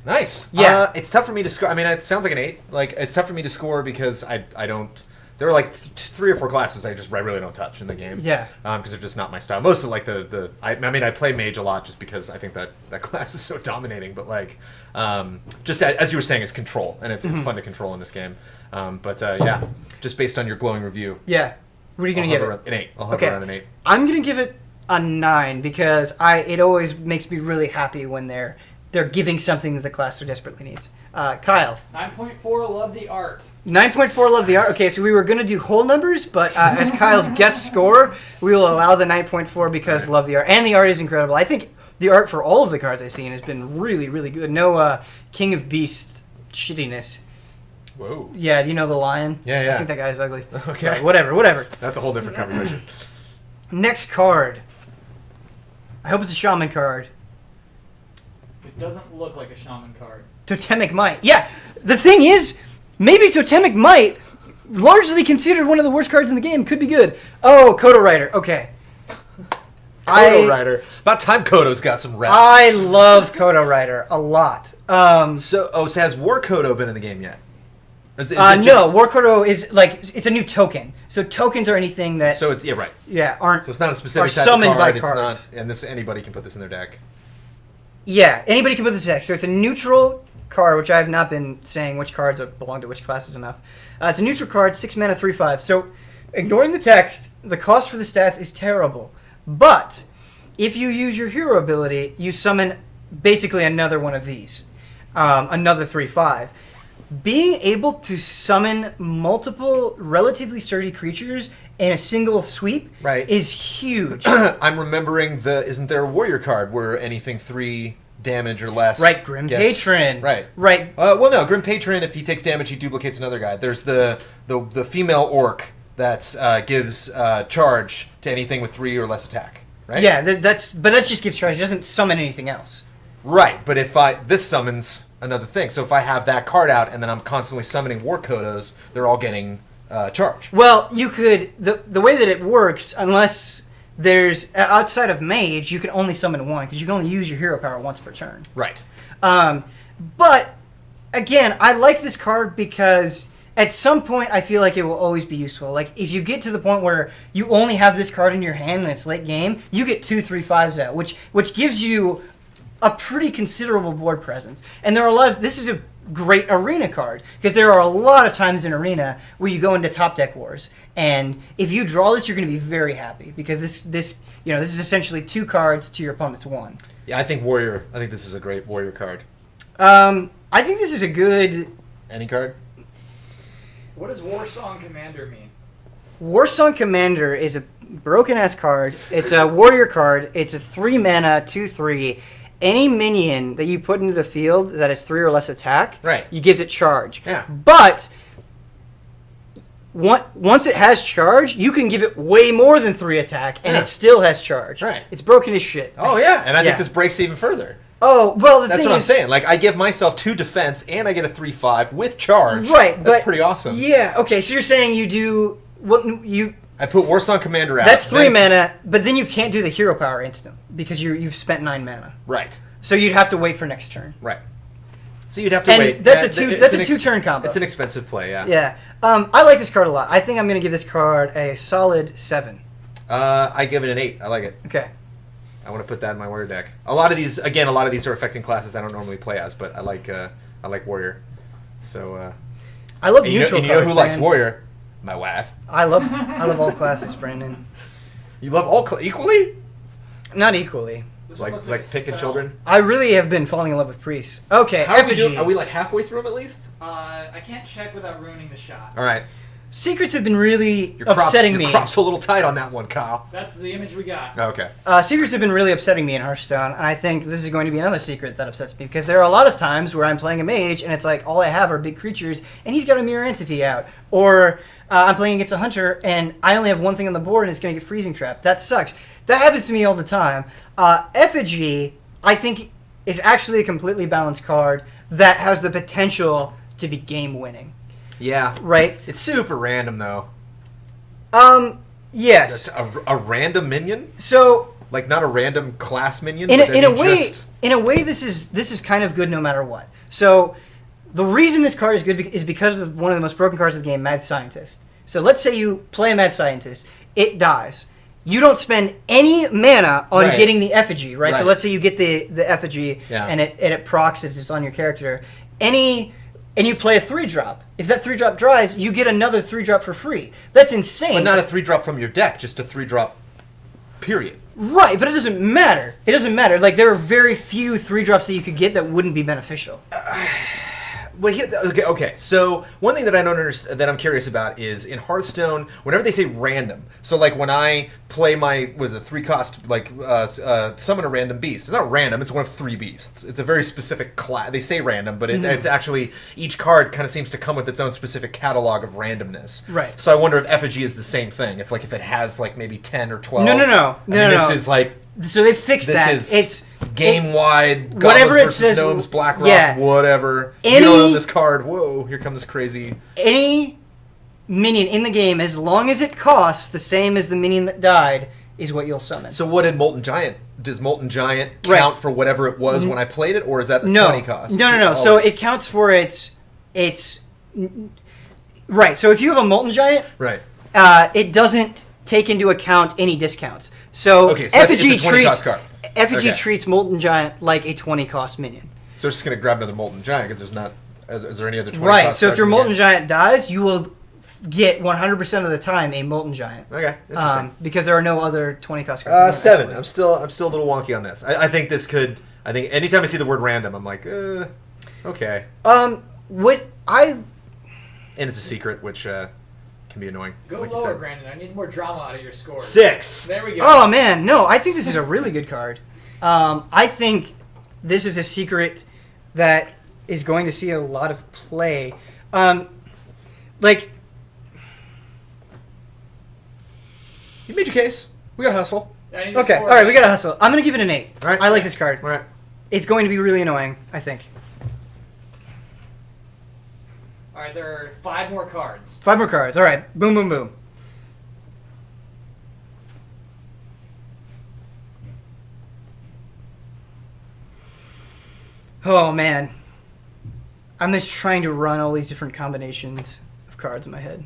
Nice. Yeah. It's tough for me to score. I mean, it sounds like an 8. Like, it's tough for me to score because I don't... There are like 3 or 4 classes I really don't touch in the game. Yeah. Because they're just not my style. Mostly like I play Mage a lot just because I think that class is so dominating. But like, just as you were saying, it's control. And it's fun to control in this game. Yeah, just based on your glowing review. Yeah. What are you going to give it? An 8. I'll hover around an 8. I'm going to give it a 9 because it always makes me really happy when they're giving something that the class so desperately needs. Kyle. 9.4, love the art. 9.4, love the art. Okay, so we were going to do whole numbers, but as Kyle's guest score, we will allow the 9.4 because love the art. And the art is incredible. I think the art for all of the cards I've seen has been really, really good. No King of Beasts shittiness. Whoa. Yeah, do you know the lion? Yeah. I think that guy's ugly. Okay. Right, whatever. That's a whole different conversation. Next card. I hope it's a Shaman card. It doesn't look like a Shaman card. Totemic Might. Yeah, the thing is, maybe Totemic Might, largely considered one of the worst cards in the game, could be good. Oh, Kodo Rider. Okay. Kodo Rider. About time Kodo's got some rep. I love Kodo Rider a lot. So has War Kodo been in the game yet? No, War Kodo is like it's a new token. So tokens are anything that. So it's right. Yeah, aren't. So it's not a specific are type summoned of card. by It's cards. not, and anybody can put this in their deck. Yeah, anybody can put this deck. So it's a neutral card, which I have not been saying which cards belong to which classes enough. It's a neutral card, 6 mana, 3/5. So, ignoring the text, the cost for the stats is terrible. But if you use your hero ability, you summon basically another one of these, another 3/5. Being able to summon multiple relatively sturdy creatures in a single sweep is huge. I'm remembering isn't there a warrior card where anything 3 damage or less? Right, Grim Patron. Right. Right. No, Grim Patron, if he takes damage, he duplicates another guy. There's the female orc that gives charge to anything with 3 or less attack. Right. Yeah, but that just gives charge. It doesn't summon anything else. Right, but this summons another thing. So if I have that card out and then I'm constantly summoning War Kodos, they're all getting charge. Well, you could the way that it works, unless there's outside of Mage, you can only summon one because you can only use your hero power once per turn. Right. But again, I like this card because at some point I feel like it will always be useful. Like if you get to the point where you only have this card in your hand and it's late game, you get 2/3/5s out, which gives you a pretty considerable board presence. And there are a lot of this is a great arena card because there are a lot of times in arena where you go into top deck wars, and if you draw this, you're going to be very happy because this is essentially 2 cards to your opponent's 1. Yeah, I think Warrior. I think this is a great Warrior card. I think this is a good Any card? What does Warsong Commander mean? Warsong Commander is a broken ass card. It's a warrior card. It's a 3 mana 2/3. Any minion that you put into the field that has 3 or less attack, Right. you gives it charge. Yeah. But once it has charge, you can give it way more than 3 attack, and Yeah. it still has charge. Right. It's broken as shit. Oh yeah, and I Yeah. think this breaks even further. Oh well, the That's thing what I'm is, saying. Like I give myself 2 defense and I get a 3/5 with charge. right? That's but pretty awesome. Yeah. Okay. So you're saying you do what you? I put Warsong Commander out. That's 3 then- mana, but then you can't do the hero power instant because you've spent 9 mana. Right. So you'd have to wait for next turn. Right. So you'd have to And wait. that's a That- two- it's that's an a 2-turn combo. It's an expensive play, yeah. Yeah. I like this card a lot. I think I'm going to give this card a solid 7. I give it an 8. I like it. Okay. I want to put that in my Warrior deck. A lot of these are affecting classes I don't normally play as, but I like Warrior. So. I love And you neutral know cards, who likes man. Warrior? My wife. I love all classes, Brandon. You love all equally? Not equally. This one Like looks like a picking spell. children. I really have been falling in love with priests. Okay, How are we effigy. doing? Are we like halfway through them at least? I can't check without ruining the shot. All right. Secrets have been really Your crop's, upsetting your me. crop's a little tight on that one, Kyle. That's the image we got. Okay. Secrets have been really upsetting me in Hearthstone, and I think this is going to be another secret that upsets me because there are a lot of times where I'm playing a mage and it's like all I have are big creatures, and he's got a mirror entity out, or I'm playing against a hunter and I only have one thing on the board and it's going to get freezing trap. That sucks. That happens to me all the time. Effigy, I think, is actually a completely balanced card that has the potential to be game winning. Yeah. Right? It's super random though. Yes. A random minion? So Like not a random class minion. in but then a you way, just- this is kind of good no matter what. So the reason this card is good is because of one of the most broken cards of the game, Mad Scientist. So let's say you play a Mad Scientist, it dies. You don't spend any mana on Right. getting the effigy, right? So Right. let's say you get the effigy Yeah. and it procs as it's on your character. And you play a 3-drop. If that 3-drop dries, you get another 3-drop for free. That's insane. But not a 3-drop from your deck, just a 3-drop period. Right, but it doesn't matter. It doesn't matter. Like, there are very few 3-drops that you could get that wouldn't be beneficial. Well, okay. So one thing that I don't understand, that I'm curious about, is in Hearthstone, whenever they say random. So like when I play my 3-cost summon a random beast. It's not random. It's one of 3 beasts. It's a very specific class. They say random, but it's actually each card kind of seems to come with its own specific catalog of randomness. Right. So I wonder if effigy is the same thing. If it has like maybe 10 or 12. No. This is like. So they fixed This that. is It's game wide. whatever it versus says- Gnomes, Blackrock, yeah. whatever. You Any- don't own this card. Whoa! Here comes this crazy. any minion in the game, as long as it costs the same as the minion that died, is what you'll summon. So what did Molten Giant? Does Molten Giant Right. count for whatever it was when I played it, or is that the no, 20 cost? no. So Always. it counts for its right. So if you have a Molten Giant, Right. it doesn't take into account any discounts. So, Okay, so it's effigy a 20 cost card. Effigy Okay. treats Molten Giant like a 20 cost minion. So just gonna grab another Molten Giant because there's not. Is there any other 20 Right. cost So if cards your in the Molten game? Giant dies, you will get 100% of the time a Molten Giant. Okay, interesting. Because there are no other 20 cost cards. 7. I'm still a little wonky on this. I think this could. I think anytime I see the word random, I'm like, okay. What I And it's a secret, which can be annoying. Go like you lower, said. Brandon. I need more drama out of your score. 6. There we go. Oh man, no! I think this is a really good card. I think this is a secret that is going to see a lot of play. Like, You made your case. We gotta hustle. I need to okay, score, all right, we man. gotta hustle. I'm gonna give it an 8. All right. I like this card. All right. It's going to be really annoying, I think. All right, there are 5 more cards. 5 more cards. All right, boom, boom, boom. Oh man, I'm just trying to run all these different combinations of cards in my head.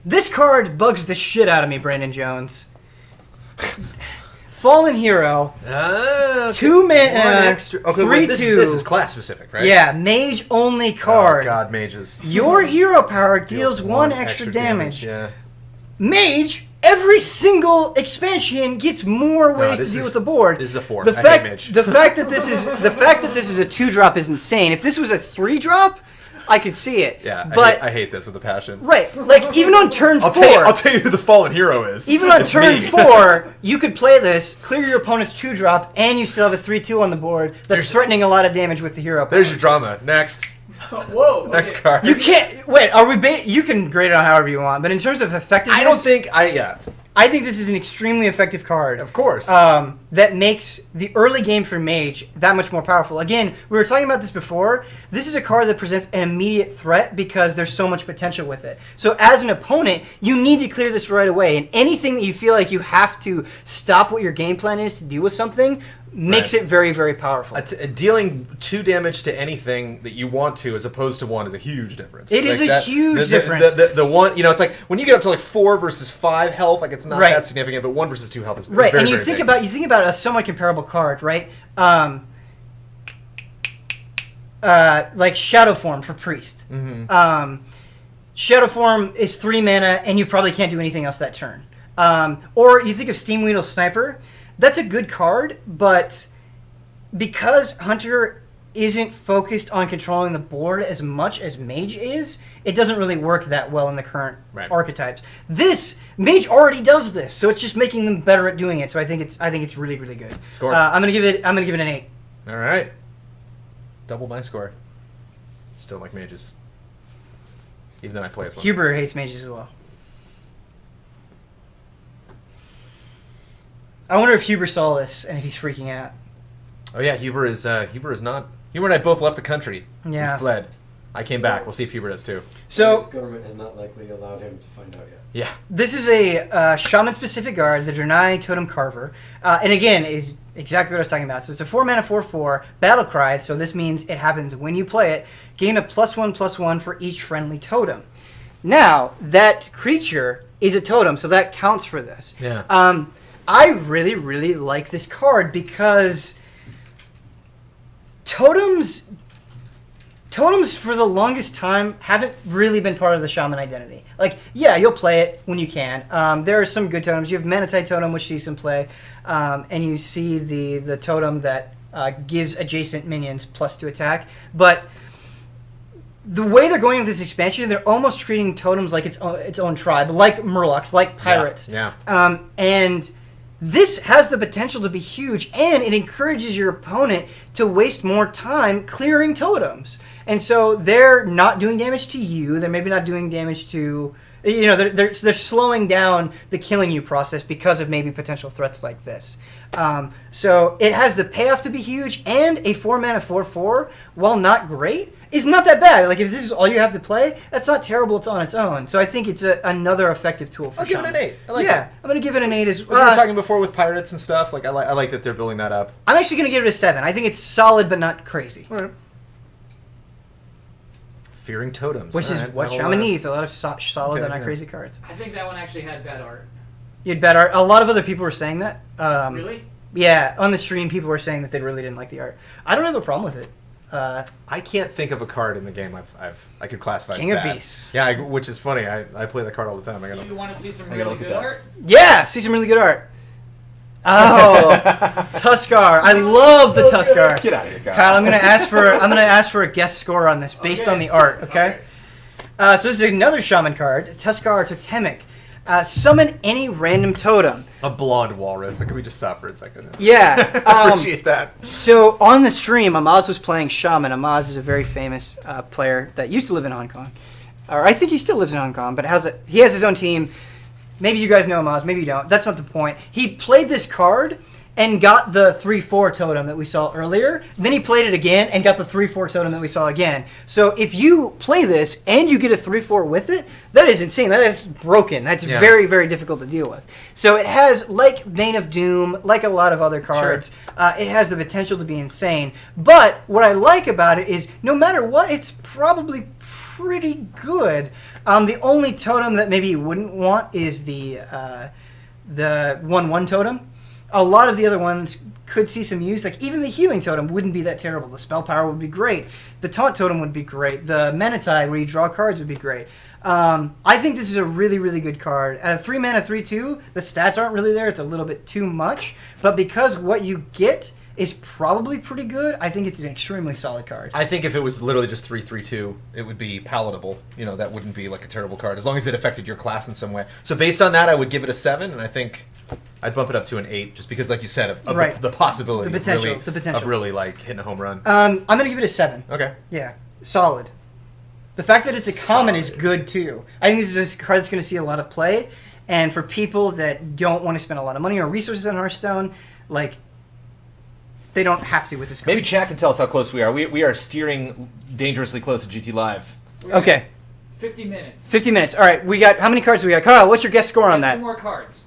This card bugs the shit out of me, Brandon Jones. Fallen Hero. Okay. 2 mana. One extra. Okay, 3/2. This is class specific, right? Yeah, mage only card. Oh, God, mages. Your hero power deals 1 extra damage. Yeah. Mage, every single expansion gets more ways to deal with the board. This is a 4. The I fact, hate mage. the fact that this is a 2-drop is insane. If this was a 3-drop, I could see it. Yeah, but I hate this with a passion. right, like even on turn 4, I'll tell you who the fallen hero is. even on It's turn me. 4, you could play this, clear your opponent's 2-drop, and you still have a 3/2 on the board that's threatening a lot of damage with the hero. There's power. your drama. Next. Whoa. Next okay. card. You can't wait. Are we? You can grade it on however you want, but in terms of effectiveness, I don't think I think this is an extremely effective card. Of course. That makes the early game for Mage that much more powerful. Again, we were talking about this before. This is a card that presents an immediate threat because there's so much potential with it. So as an opponent, you need to clear this right away. And anything that you feel like you have to stop what your game plan is to deal with something makes it very, very powerful. Dealing 2 damage to anything that you want to, as opposed to 1, is a huge difference. It is a huge difference. The one, it's like when you get up to like 4 versus 5 health, like it's not Right. that significant, but 1 versus 2 health is Right, very, and you very think big. about a somewhat comparable card, right? Like Shadow Form for Priest. Shadow Form is 3 mana, and you probably can't do anything else that turn. Or you think of Steam Weedle Sniper. That's a good card, but because Hunter isn't focused on controlling the board as much as Mage is, it doesn't really work that well in the current archetypes. This Mage already does this, so it's just making them better at doing it. So I think it's really, really good. Score. I'm gonna give it an 8. All right. Double my score. Still like mages. Even though I play as one. Huber hates Mages as well. I wonder if Huber saw this and if he's freaking out. Oh yeah, Huber is not. Huber and I both left the country. Yeah. We fled. I came back. We'll see if Huber does too. So His government has not likely allowed him to find out yet. Yeah. this is a shaman-specific guard, the Draenei Totem Carver, and again is exactly what I was talking about. So it's a 4 mana 4/4 battle cry. So this means it happens when you play it. Gain a +1/+1 for each friendly totem. Now that creature is a totem, so that counts for this. Yeah. I really, really like this card because totems for the longest time haven't really been part of the shaman identity. Like, yeah, you'll play it when you can. There are some good totems. You have Manatite Totem, which sees some play, and you see the totem that gives adjacent minions +2 attack. But the way they're going with this expansion, they're almost treating totems like its own tribe, like Murlocs, like pirates. Yeah. And this has the potential to be huge, and it encourages your opponent to waste more time clearing totems. And so they're not doing damage to you. They're maybe not doing damage to, they're slowing down the killing you process because of maybe potential threats like this. So it has the payoff to be huge, and a 4 mana 4/4, while not great, is not that bad. Like, if this is all you have to play, that's not terrible. It's on its own. So I think it's another effective tool for I'll give it shaman. an 8. I like Yeah, it. I'm gonna give it an 8 as We were talking before with pirates and stuff. Like I like that they're building that up. I'm actually gonna give it a 7. I think it's solid but not crazy, Fearing totems, which All is right, what that'll, shaman needs. A lot of solid Okay, but not yeah. crazy cards. I think that one actually had bad art. You'd better. A lot of other people were saying that. Really? Yeah, on the stream, people were saying that they really didn't like the art. I don't have a problem with it. I can't think of a card in the game I could classify King as of bad. Beasts. Yeah, which is funny. I play that card all the time. Do you want to see some I gotta really look at good that. art? Yeah, see some really good art. Oh, Tuskar! I love the Tuskar. Get out of here, Kyle, I'm gonna ask for a guest score on this based on the art. Okay. So this is another shaman card, Tuskar Totemic. Summon any random totem. A blonde walrus. Can we just stop for a second? Yeah. I appreciate that. So on the stream, Amaz was playing Shaman. Amaz is a very famous player that used to live in Hong Kong, or I think he still lives in Hong Kong, but he has his own team. Maybe you guys know Amaz, maybe you don't. That's not the point. He played this card, and got the 3/4 totem that we saw earlier. Then he played it again and got the 3/4 totem that we saw again. So if you play this and you get a 3/4 with it, that is insane. That is broken. That's very, very difficult to deal with. So it has, like Vein of Doom, like a lot of other cards, it has the potential to be insane. But what I like about it is no matter what, it's probably pretty good. The only totem that maybe you wouldn't want is the 1/1 totem. A lot of the other ones could see some use. Like, even the healing totem wouldn't be that terrible. The spell power would be great. The taunt totem would be great. The mana tide, where you draw cards, would be great. I think this is a really, really good card. At a 3 mana 3/2, the stats aren't really there. It's a little bit too much. But because what you get is probably pretty good, I think it's an extremely solid card. I think if it was literally just 3/3/2, it would be palatable. That wouldn't be like a terrible card, as long as it affected your class in some way. So based on that, I would give it a 7, and I think I'd bump it up to an 8, just because, like you said, of the possibility, the potential, of really like hitting a home run. I'm gonna give it a 7. Okay. Yeah, solid. The fact that it's a common is good too. I think this is a card that's going to see a lot of play, and for people that don't want to spend a lot of money or resources on Hearthstone, like, they don't have to with this card. Maybe chat can tell us how close we are. We are steering dangerously close to GT Live. Okay. 50 minutes. 50 minutes. All right, we got, how many cards do we got? Kyle, what's your guess score on that? 2 more cards.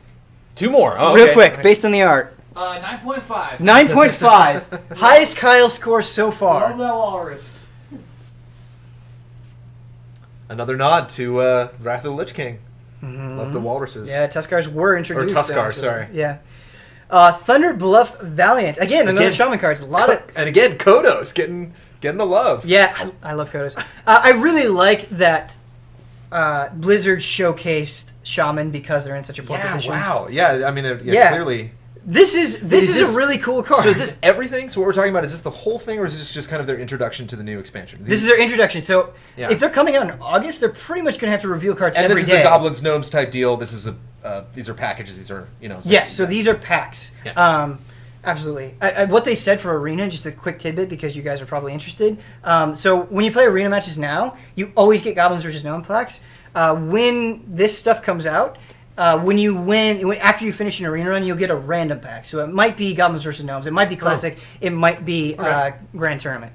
2 more. Oh, Real okay. quick, based on the art. 9.5. 9.5. Highest Kyle score so far. Love that walrus. Another nod to Wrath of the Lich King. Love the walruses. Yeah, Tuskars were introduced. Or Tuskar, though, sorry. Yeah. Thunder Bluff Valiant. Again, another shaman cards. A lot of... And again, Kodos getting the love. Yeah, I love Kodos. I really like that Blizzard showcased Shaman because they're in such a poor position. Wow. Yeah, I mean, clearly. This is a really cool card. So is this everything? So what we're talking about, is this the whole thing, or is this just kind of their introduction to the new expansion? This is their introduction. So if they're coming out in August, they're pretty much going to have to reveal cards every day. And this is a Goblins Gnomes type deal. This is these are packages. These are, Yes, so these are packs. Yeah. Absolutely. What they said for Arena, just a quick tidbit because you guys are probably interested. So when you play Arena matches now, you always get Goblins versus Gnome packs. When this stuff comes out, when you win, after you finish an arena run, you'll get a random pack. So it might be Goblins versus Gnomes, it might be Classic, it might be Grand Tournament.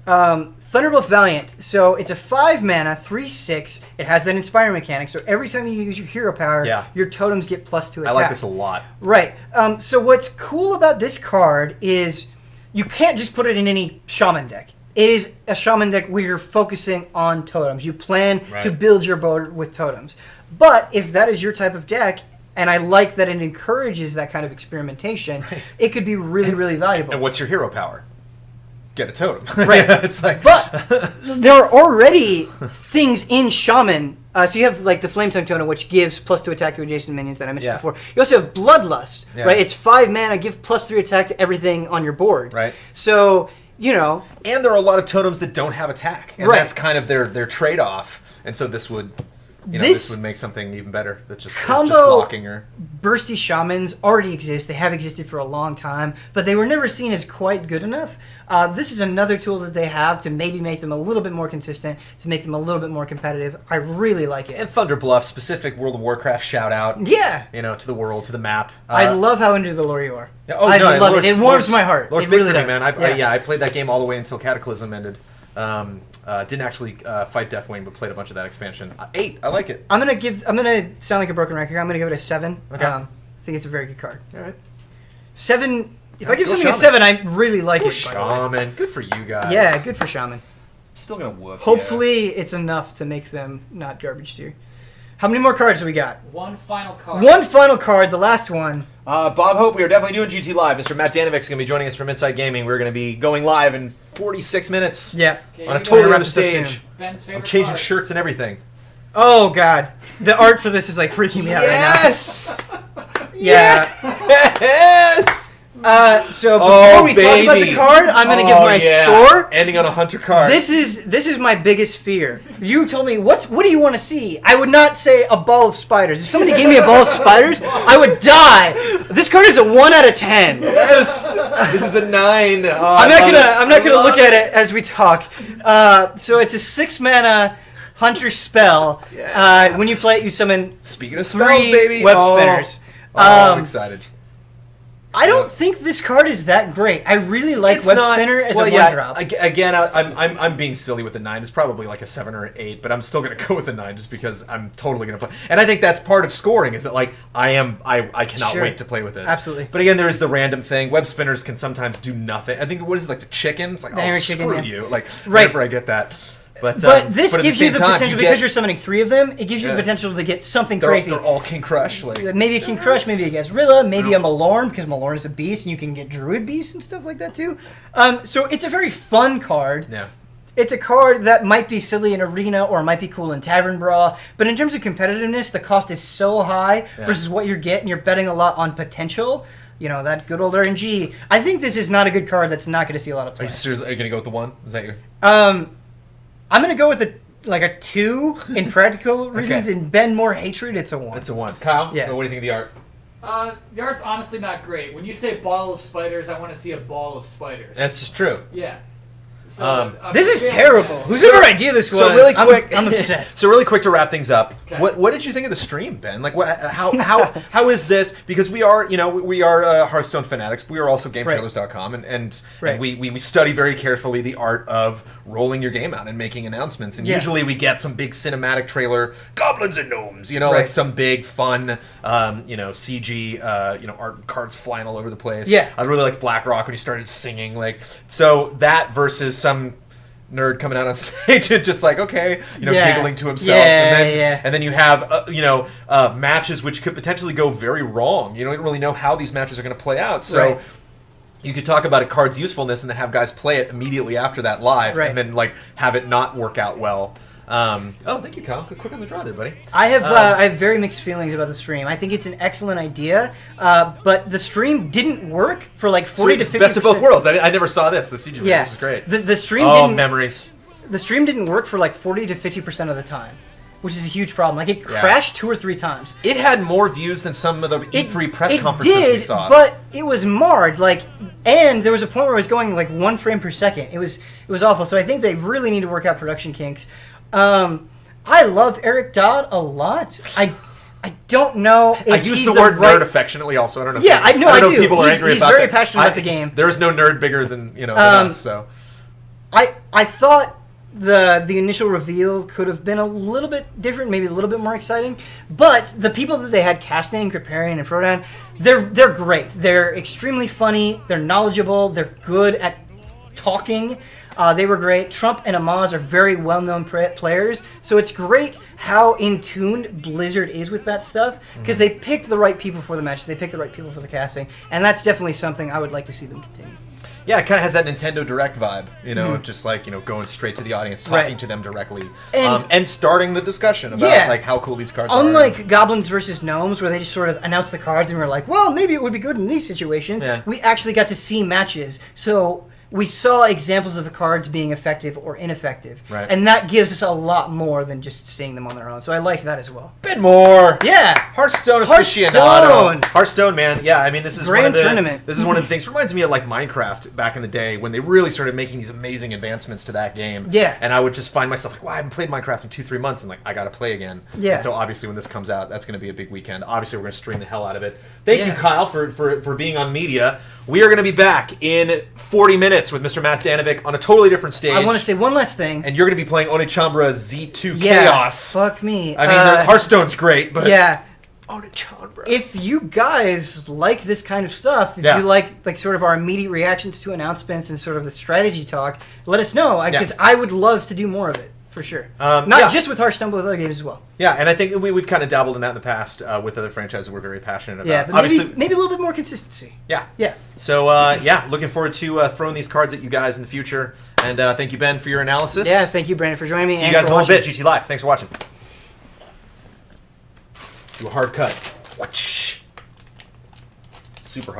Thunderbluff Valiant. So it's a 5 mana, 3/6. It has that Inspire mechanic. So every time you use your hero power, your totems get +2 attack. I like this a lot. Right. So what's cool about this card is you can't just put it in any Shaman deck. It is a Shaman deck where you're focusing on totems. You plan to build your board with totems. But if that is your type of deck, and I like that it encourages that kind of experimentation, it could be really, really valuable. And what's your hero power? Get a totem. Right. It's like, but there are already things in Shaman. So you have like the Flame Tongue totem, which gives +2 attack to adjacent minions that I mentioned before. You also have Bloodlust, right? It's 5 mana, give +3 attack to everything on your board. Right. So, and there are a lot of totems that don't have attack, and that's kind of their trade-off. And so this would, this would make something even better. That's just blocking her. Bursty Shamans already exist. They have existed for a long time, but they were never seen as quite good enough. This is another tool that they have to maybe make them a little bit more consistent, to make them a little bit more competitive. I really like it. And Thunder Bluff, specific World of Warcraft shout out. Yeah. To the world, to the map. I love how into the lore you are. I love it. It warms my heart. Lore's it big really for me, does. man. I played that game all the way until Cataclysm ended. Didn't actually fight Deathwing, but played a bunch of that expansion. 8, I like it. I'm gonna sound like a broken record here. I'm gonna give it a 7. Okay. I think it's a very good card. All right. 7. If I give something a 7, I really like it. Shaman, good for you guys. Yeah, good for Shaman. Still gonna whoop. Hopefully, it's enough to make them not garbage tier. How many more cards do we got? One final card. One final card, the last one. Bob Hope, we are definitely doing GT Live. Mr. Matt Danovic is going to be joining us from Inside Gaming. We're going to be going live in 46 minutes. Yeah. On a totally other stage. stage. Ben's favorite I'm changing card. shirts and everything. Oh, God. The art for this is, like, freaking me out right now. Yeah. Yes! So before we talk about the card, I'm going to give my score. Ending on a hunter card. This is my biggest fear. You told me, what do you want to see? I would not say a ball of spiders. If somebody gave me a ball of spiders, I would die. This card is a 1 out of 10. Yes! This is a 9. Oh, I'm not gonna look at it as we talk. So it's a 6 mana hunter spell. Yeah. When you play it, you summon Speaking of spells, 3 baby. web spinners. I'm excited. I don't think this card is that great. I really like Web Spinner as a one drop. Again, I'm being silly with the 9. It's probably like a 7 or an 8, but I'm still going to go with the 9 just because I'm totally going to play. And I think that's part of scoring. Is that like I cannot wait to play with this. Absolutely. But again, there is the random thing. Web spinners can sometimes do nothing. I think what is it, like the chicken? It's like screw you. Like whenever I get that. But this gives you the potential, because you're summoning 3 of them, it gives you the potential to get something crazy. They're all King Crush. Maybe a King Crush, maybe a Gazrilla, maybe a Malorn, because Malorn is a beast, and you can get Druid Beasts and stuff like that too. So it's a very fun card. Yeah. It's a card that might be silly in Arena or might be cool in Tavern Brawl, but in terms of competitiveness, the cost is so high versus what you're getting. You're betting a lot on potential. You know, that good old RNG. I think this is not a good card that's not going to see a lot of play. Are you serious? Are you going to go with the 1? Is that your... I'm going to go with a 2 in practical reasons. In Ben More Hatred, it's a 1. It's a 1. Kyle, Yeah. what do you think of the art? The art's honestly not great. When you say ball of spiders, I want to see a ball of spiders. That's just true. Yeah. So, this is terrible. Whoever idea this was, So really quick, I'm upset. So really quick to wrap things up. Okay. What did you think of the stream, Ben? Like, how is this? Because we are Hearthstone fanatics. We are also GameTrailers.com, and we study very carefully the art of rolling your game out and making announcements. And usually we get some big cinematic trailer, goblins and gnomes, like some big fun, CG, art cards flying all over the place. Yeah. I really liked BlackRock when he started singing. So that versus some nerd coming out on stage and just giggling to himself, and then you have matches which could potentially go very wrong. You don't really know how these matches are going to play out, so you could talk about a card's usefulness and then have guys play it immediately after that live, and then have it not work out well. Thank you, Kyle. Quick on the draw there, buddy. I have very mixed feelings about the stream. I think it's an excellent idea, but the stream didn't work for 40 to 50%. Best of both worlds. I never saw this. The CG video. This is great. The stream didn't memories. The stream didn't work for 40 to 50% of the time, which is a huge problem. It crashed 2 or 3 times. It had more views than some of the E3 press conferences we saw. But it was marred. And there was a point where it was going 1 frame per second. It was awful. So I think they really need to work out production kinks. I love Eric Dodd a lot. I don't know if I use he's the word nerd affectionally also. I don't know. I know. I do. People are angry he's about very that. passionate about the game. There is no nerd bigger than than us. So I thought the initial reveal could have been a little bit different, maybe a little bit more exciting. But the people that they had casting, Kriparian and Frodan, they're great. They're extremely funny. They're knowledgeable. They're good at talking. They were great. Trump and Amaz are very well-known players, so it's great how in tune Blizzard is with that stuff, because they picked the right people for the matches, they picked the right people for the casting, and that's definitely something I would like to see them continue. Yeah, it kind of has that Nintendo Direct vibe, of just going straight to the audience, talking to them directly, and starting the discussion about how cool these cards are. Unlike Goblins versus Gnomes, where they just sort of announced the cards and were like, well, maybe it would be good in these situations, we actually got to see matches, so we saw examples of the cards being effective or ineffective. Right. And that gives us a lot more than just seeing them on their own. So I liked that as well. Bit more. Yeah. Hearthstone aficionado. Hearthstone, man. Yeah, I mean, this is tournament. This is one of the things. Reminds me of Minecraft back in the day when they really started making these amazing advancements to that game. Yeah. And I would just find myself I haven't played Minecraft in 2-3 months, and I got to play again. Yeah. And so obviously when this comes out, that's going to be a big weekend. Obviously we're going to stream the hell out of it. Thank you, Kyle, for being on media. We are going to be back in 40 minutes with Mr. Matt Danovic on a totally different stage. I want to say one last thing. And you're going to be playing Onechambra Z2 Chaos. Fuck me. I mean, Hearthstone's great, but Onechambra. If you guys like this kind of stuff, if you like sort of our immediate reactions to announcements and sort of the strategy talk, let us know, because I would love to do more of it. For sure. Not just with Hearthstone, but with other games as well. Yeah, and I think we've kind of dabbled in that in the past with other franchises we're very passionate about. Yeah, but obviously, maybe a little bit more consistency. Yeah. Yeah. So, looking forward to throwing these cards at you guys in the future. And thank you, Ben, for your analysis. Yeah, thank you, Brandon, for joining me. See you guys in a little bit. GT Live. Thanks for watching. Do a hard cut. Super hard.